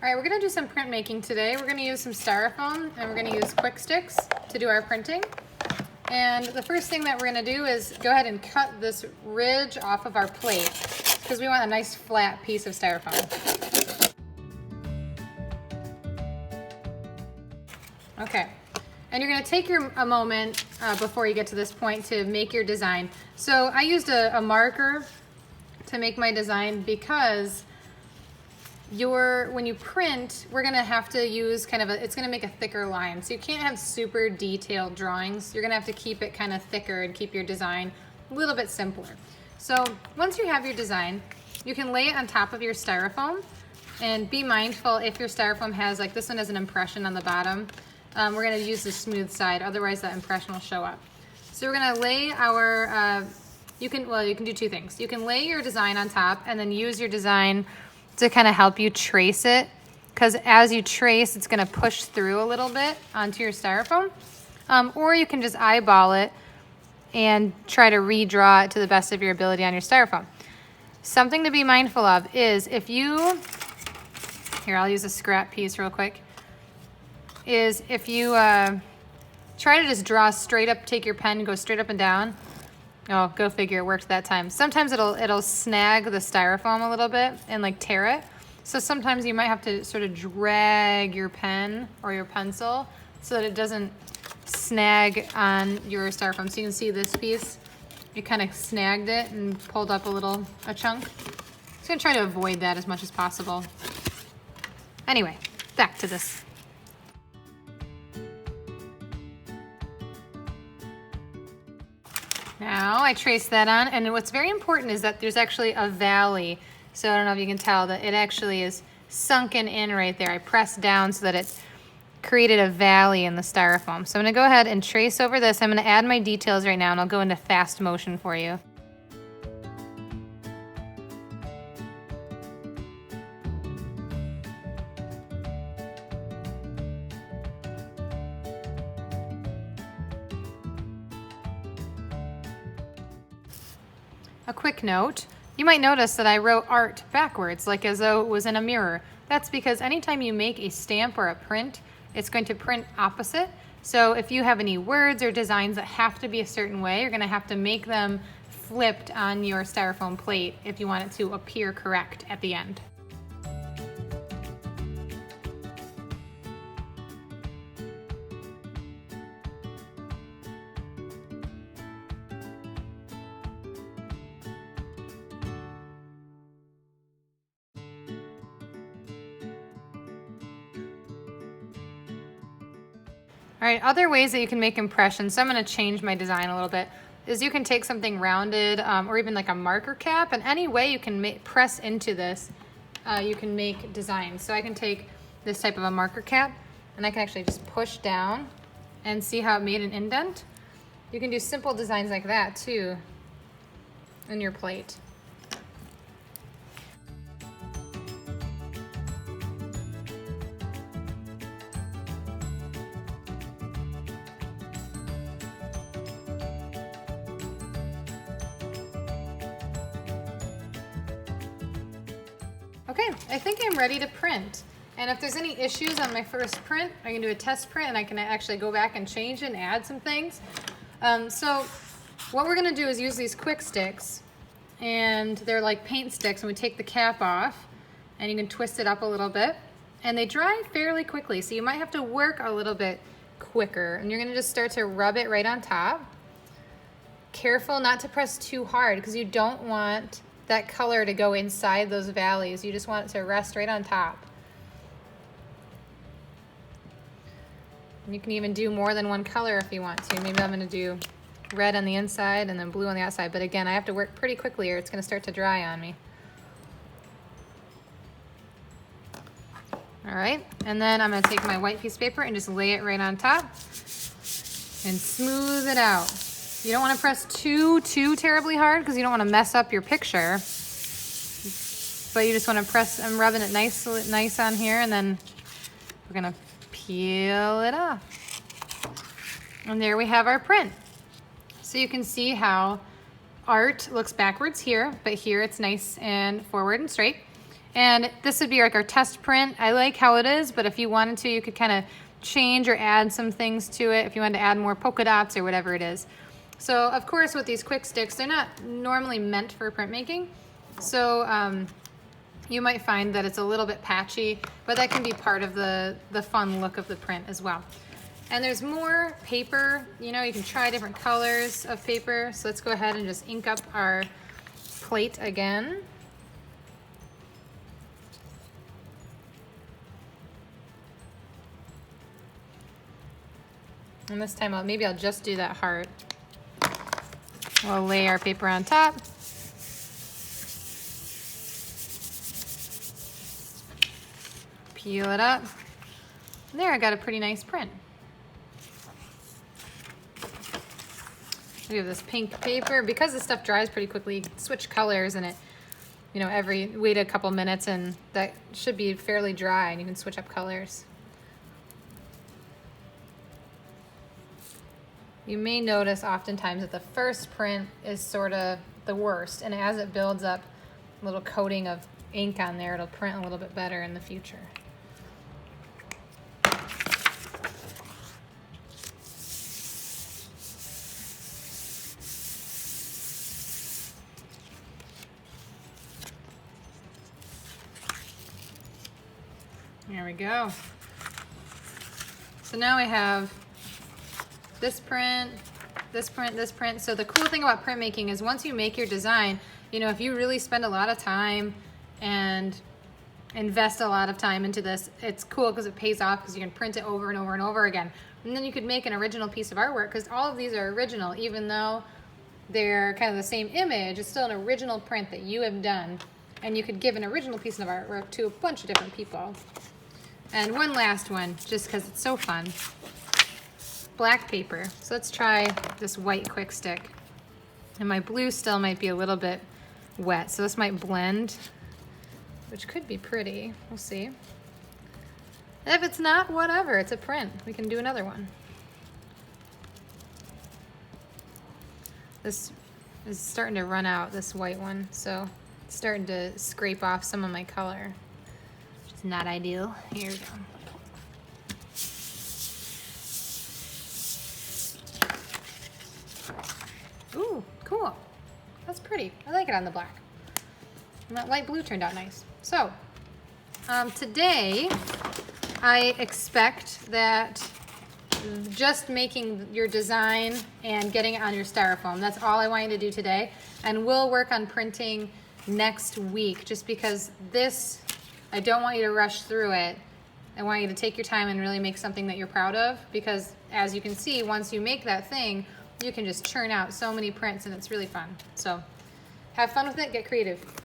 All right, we're gonna do some printmaking today. We're gonna use some Styrofoam and we're gonna use kwiksticks to do our printing. And the first thing that we're gonna do is go ahead and cut this ridge off of our plate because we want a nice flat piece of Styrofoam. Okay, and you're gonna take a moment before you get to this point to make your design. So I used a marker to make my design because when you print, we're gonna have to use it's gonna make a thicker line. So you can't have super detailed drawings. You're gonna have to keep it kind of thicker and keep your design a little bit simpler. So once you have your design, you can lay it on top of your Styrofoam and be mindful if your Styrofoam has, like this one has an impression on the bottom. We're gonna use the smooth side, otherwise that impression will show up. So we're gonna lay our, you can do two things. You can lay your design on top and then use your design to kind of help you trace it, because as you trace, it's going to push through a little bit onto your Styrofoam. Or you can just eyeball it and try to redraw it to the best of your ability on your Styrofoam. Something to be mindful of is here I'll use a scrap piece real quick, is if you try to just draw straight up, take your pen, go straight up and down. Oh, go figure, it worked that time. Sometimes it'll snag the Styrofoam a little bit and like tear it. So sometimes you might have to sort of drag your pen or your pencil so that it doesn't snag on your Styrofoam. So you can see this piece, it kind of snagged it and pulled up a chunk. Just gonna try to avoid that as much as possible. Anyway, back to this. Now I trace that on, and what's very important is that there's actually a valley. So I don't know if you can tell that it actually is sunken in right there. I pressed down so that it created a valley in the Styrofoam. So I'm gonna go ahead and trace over this. I'm gonna add my details right now and I'll go into fast motion for you. A quick note, you might notice that I wrote art backwards, like as though it was in a mirror. That's because anytime you make a stamp or a print, it's going to print opposite. So if you have any words or designs that have to be a certain way, you're gonna have to make them flipped on your Styrofoam plate if you want it to appear correct at the end. All right, other ways that you can make impressions, so I'm gonna change my design a little bit, is you can take something rounded or even like a marker cap, and any way you can press into this, you can make designs. So I can take this type of a marker cap and I can actually just push down and see how it made an indent. You can do simple designs like that too in your plate. Okay, I think I'm ready to print. And if there's any issues on my first print, I can do a test print and I can actually go back and change it and add some things. So what we're gonna do is use these kwiksticks, and they're like paint sticks, and we take the cap off and you can twist it up a little bit, and they dry fairly quickly. So you might have to work a little bit quicker, and you're gonna just start to rub it right on top. Careful not to press too hard because you don't want that color to go inside those valleys. You just want it to rest right on top. And you can even do more than one color if you want to. Maybe I'm gonna do red on the inside and then blue on the outside. But again, I have to work pretty quickly or it's gonna start to dry on me. All right, and then I'm gonna take my white piece of paper and just lay it right on top and smooth it out. You don't want to press too terribly hard because you don't want to mess up your picture. But you just want to press, I'm rubbing it nice on here, and then we're gonna peel it off. And there we have our print. So you can see how art looks backwards here, but here it's nice and forward and straight. And this would be like our test print. I like how it is, but if you wanted to, you could kind of change or add some things to it if you wanted to add more polka dots or whatever it is. So of course with these quick sticks, they're not normally meant for printmaking. So you might find that it's a little bit patchy, but that can be part of the fun look of the print as well. And there's more paper, you know, you can try different colors of paper. So let's go ahead and just ink up our plate again. And this time maybe I'll just do that heart. We'll lay our paper on top. Peel it up. And there, I got a pretty nice print. We have this pink paper. Because this stuff dries pretty quickly, you can switch colors and it, you know, wait a couple minutes and that should be fairly dry and you can switch up colors. You may notice oftentimes that the first print is sort of the worst, and as it builds up a little coating of ink on there, it'll print a little bit better in the future. There we go. So now we have this print, this print, this print. So the cool thing about printmaking is once you make your design, you know, if you really spend a lot of time and invest a lot of time into this, it's cool because it pays off because you can print it over and over and over again. And then you could make an original piece of artwork because all of these are original, even though they're kind of the same image, it's still an original print that you have done. And you could give an original piece of artwork to a bunch of different people. And one last one, just because it's so fun. Black paper. So let's try this white quick stick. And my blue still might be a little bit wet, so this might blend, which could be pretty. We'll see. If it's not, whatever, it's a print. We can do another one. This is starting to run out, this white one, so it's starting to scrape off some of my color, which is not ideal. Here we go. Ooh, cool. That's pretty. I like it on the black. And that light blue turned out nice. So, today I expect that just making your design and getting it on your styrofoam, that's all I want you to do today. And we'll work on printing next week, just because this, I don't want you to rush through it. I want you to take your time and really make something that you're proud of, because as you can see, once you make that thing, you can just churn out so many prints and it's really fun. So have fun with it, get creative.